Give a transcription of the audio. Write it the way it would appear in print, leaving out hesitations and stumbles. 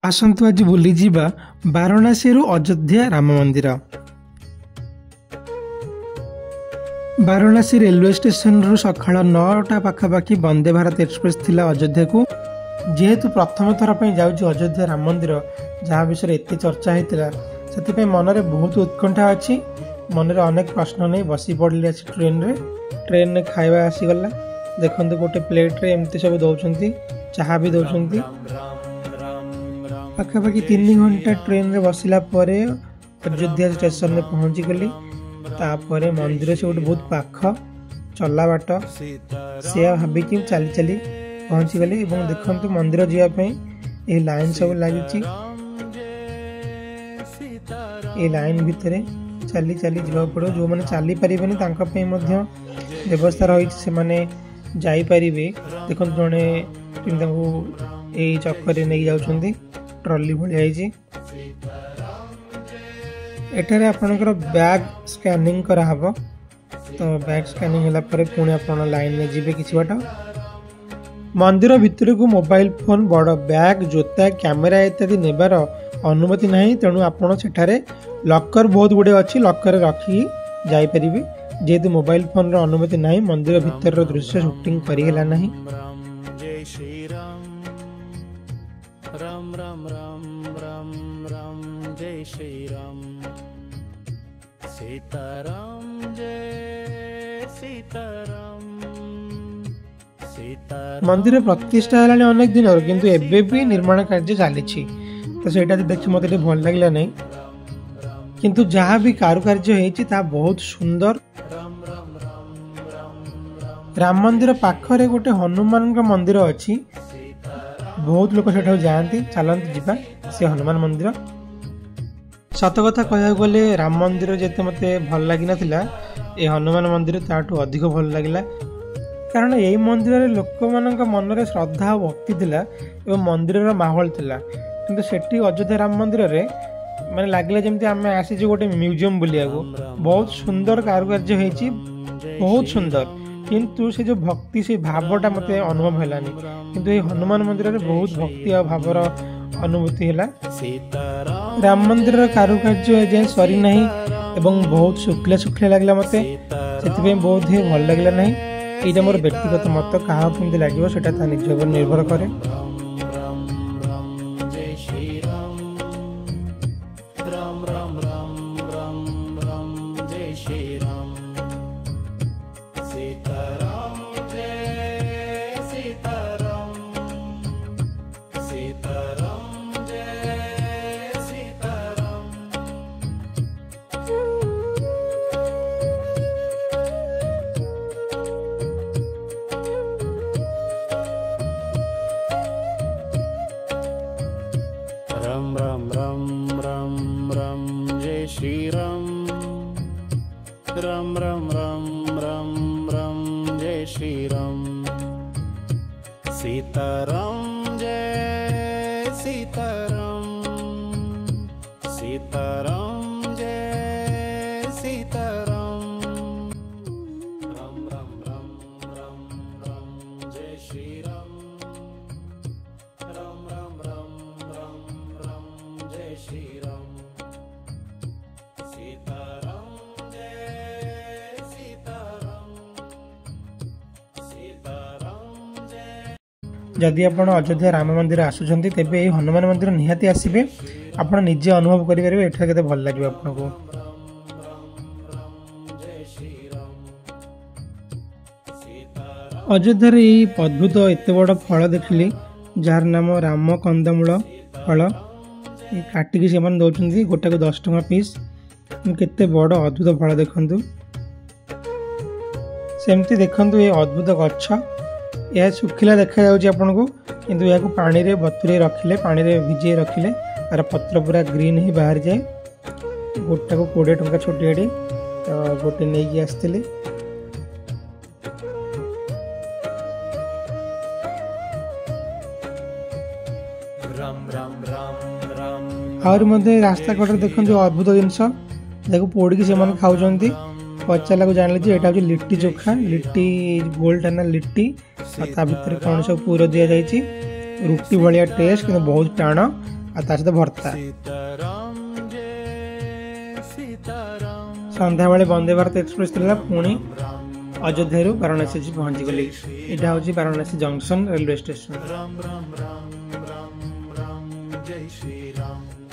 आसतु आज बुली जीवा वाराणसी अयोध्या राम मंदिर। वाराणसी रेलवे स्टेशन रु सकाळ 9टा पाखापाखि वंदे भारत एक्सप्रेस थिला अयोध्या को। जेहेतु प्रथम थर पर जाऊँ अयोध्या राम मंदिर जहाँ विषय एत चर्चा होता से मनरे बहुत उत्कंठा अच्छी। मनरे अनेक प्रश्न नहीं बसी पड़े ट्रेन रे खाଇବା आसीगला। देखो गोटे प्लेट रे एमती सब दौरान चाह भी दौरान। पाखापाखि 3 घंटा ट्रेन रे बसला परे अयोध्या स्टेशन में पहुँची गली। तापर मंदिर से गोटे बहुत पाख चला बाट से भाविक चली चली पहुँची गली। देखते मंदिर जावाई ये लाइन सब लगी। ये लाइन भितर चली चली जा पड़ो। जो मैंने चली पारे व्यवस्था रही से जापरि। देखो जड़े यही चक्कर नहीं जाऊँगी ट्रॉली भाई। एठारे आपनकर बैग स्कैनिंग कराहब। तो बैग स्कैनिंग होला परे पुणी आपन लाइन में जीवे किछि बाट। मंदिर भितर को मोबाइल फोन बड़ बैग जोता कैमेरा इत्यादि नेबार अनुमति नहीं। तेणु आपन सेठारे लॉकर बहुत गुड़े अच्छी लॉकर रखी जाई परिबे। जेहेतु मोबाइल फोन रो अनुमति नहीं मंदिर भितर रो दृश्य शूटिंग करिहेला नहीं। जय श्री राम राम राम राम राम राम जय श्री राम सीताराम जय सीताराम सीताराम। मंदिर प्रतिष्ठा है अनेक दिन किंतु एबे भी निर्माण कार्य चली। तो सेटा देखि मते भल लागला नहीं किंतु जहाँ भी कारुकार्य होती बहुत सुंदर। राम मंदिर पाखरे गोटे हनुमान का मंदिर अच्छी। बहुत लोग सेठा जाती चलती जीवा से हनुमान मंदिर। सत कथा कह गले राम मंदिर जिते मत भल लगी ना ये हनुमान मंदिर ताठू अधिक भल लगे। कारण यही मंदिर लोक मान मनरे श्रद्धा और भक्ति थिला एवं मंदिर माहौल थिला। किंतु सेठी अयोध्या राम मंदिर रे माने लागले जमती आमे आसी गोटे म्यूजियम बुलिया को। बहुत सुंदर कारुकार्य होती बहुत सुंदर किंतु से जो भक्ति से भावटा मत अनुभव हैलानी। किंतु ये हनुमान मंदिर रे बहुत भक्ति और भावर अनुभूति है। राम मंदिर कारुकार्य जाए सरी नहीं एवं बहुत शुक्ला शुक्ला लगला मत से बहुत ही भल लगला नहीं। यहाँ मोर व्यक्तिगत मत क्या केमती लगे से निज पर निर्भर करे। राम राम राम राम राम जय श्री राम राम राम राम राम राम जय श्री राम सीताराम जय सीताराम सीताराम जय सीताराम राम राम राम राम राम जय श्री राम राम राम राम राम जय श्री राम सीताराम जय सीताराम सीताराम जय। जदि आप अयोध्या राम मंदिर आसुचंती तेबे ये हनुमान मंदिर निहाती आसीबे। आपण निजे अनुभव करि परिबे एठा केते भल लागिबो आपनको। अयोध्या रे अद्भुत एत बड़ फल देखली जार नाम राम कंदमूल फल। ये काटिकी से दौरान गोटा को 10 टଙ୍କା पीस। केते बड़ अद्भुत फल देखंतु। सेमती देखंतु ये अद्भुत गच्छ यह सुखिला देखा जाउची आपनको किंतु या को पानी रे बतुरे रखिले पानी रे भिजे रखिले तार पत्र पूरा ग्रीन ही बाहर जाए। गोटा को 20 टଙ୍କା छोटियाटी तो गोटे नहीं कि आसथिले। राम राम राम राम और मध्य रास्ता कट देखो जो अद्भुत जिनस देखो पोड़ी से खाऊं। पचारा को जान ली यहाँ हूँ लिट्टी चोखा। लिट्टी गोलटा ना लिट्टी भितर कौन सब पूर दि जाती रुटी भाया टेस्ट कि बहुत टाण ଆଉ ତା ସହିତ ଭର୍ତ୍ତା। सीताराम जय सीताराम ସନ୍ଧ୍ୟାବେଳେ ବନ୍ଦେ ଭାରତ ଏକ୍ସପ୍ରେସ୍ ଥିଲା ପୁଣି ଅଯୋଧ୍ୟାରୁ ବାରାଣସୀ ପହଞ୍ଚିଗଲି। ଏଇଟା ହେଉଛି Varanasi junction railway station. Ram Ram Ram Ram Ram जय श्री राम।